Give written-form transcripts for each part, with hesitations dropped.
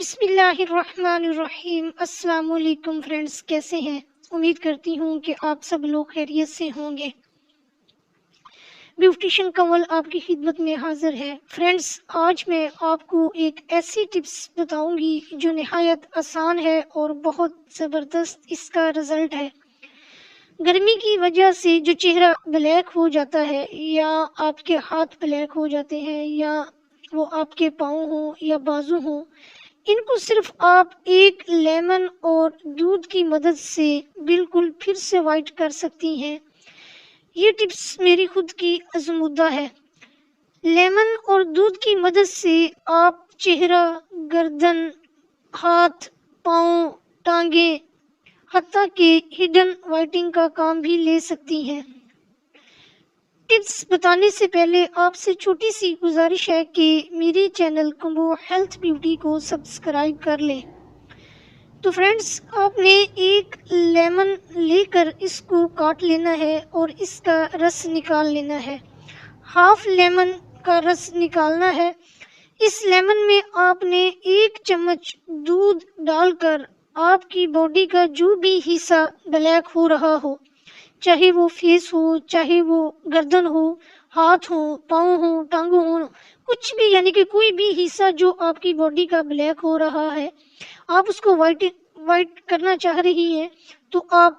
بسم اللہ الرحمن الرحیم۔ السلام علیکم فرینڈز، کیسے ہیں؟ امید کرتی ہوں کہ آپ سب لوگ خیریت سے ہوں گے۔ بیوٹیشین کنول آپ کی خدمت میں حاضر ہے۔ فرینڈز، آج میں آپ کو ایک ایسی ٹپس بتاؤں گی جو نہایت آسان ہے اور بہت زبردست اس کا رزلٹ ہے۔ گرمی کی وجہ سے جو چہرہ بلیک ہو جاتا ہے، یا آپ کے ہاتھ بلیک ہو جاتے ہیں، یا وہ آپ کے پاؤں ہوں یا بازو ہوں، ان کو صرف آپ ایک لیمن اور دودھ کی مدد سے بالکل پھر سے وائٹ کر سکتی ہیں۔ یہ ٹپس میری خود کی آزمودہ ہے۔ لیمن اور دودھ کی مدد سے آپ چہرہ، گردن، ہاتھ، پاؤں، ٹانگیں، حتیٰ کہ ہڈن وائٹنگ کا کام بھی لے سکتی ہیں۔ ٹپس بتانے سے پہلے آپ سے چھوٹی سی گزارش ہے کہ میرے چینل کمبو ہیلتھ بیوٹی کو سبسکرائب کر لیں۔ تو فرینڈز، آپ نے ایک لیمن لے کر اس کو کاٹ لینا ہے اور اس کا رس نکال لینا ہے۔ ہاف لیمن کا رس نکالنا ہے۔ اس لیمن میں آپ نے 1 چمچ دودھ ڈال کر آپ کی باڈی کا جو بھی حصہ بلیک ہو رہا ہو، چاہے وہ فیس ہو، چاہے وہ گردن ہو، ہاتھ ہو، پاؤں ہو، ٹانگوں ہو، کچھ بھی، یعنی کہ کوئی بھی حصہ جو آپ کی باڈی کا بلیک ہو رہا ہے، آپ اس کو وائٹ کرنا چاہ رہی ہیں، تو آپ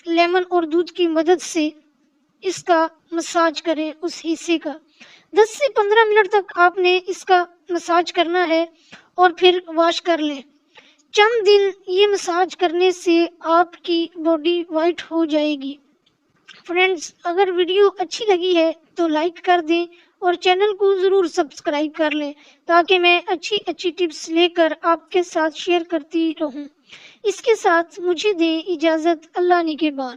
لیمن اور دودھ کی مدد سے اس کا مساج کریں اس حصے کا۔ 10 سے 15 منٹ تک آپ نے اس کا مساج کرنا ہے اور پھر واش کر لیں۔ چند دن یہ مساج کرنے سے آپ کی باڈی وائٹ ہو جائے گی۔ فرینڈز، اگر ویڈیو اچھی لگی ہے تو لائک کر دیں اور چینل کو ضرور سبسکرائب کر لیں، تاکہ میں اچھی ٹپس لے کر آپ کے ساتھ شیئر کرتی رہوں۔ اس کے ساتھ مجھے دیں اجازت۔ اللہ نگہبان۔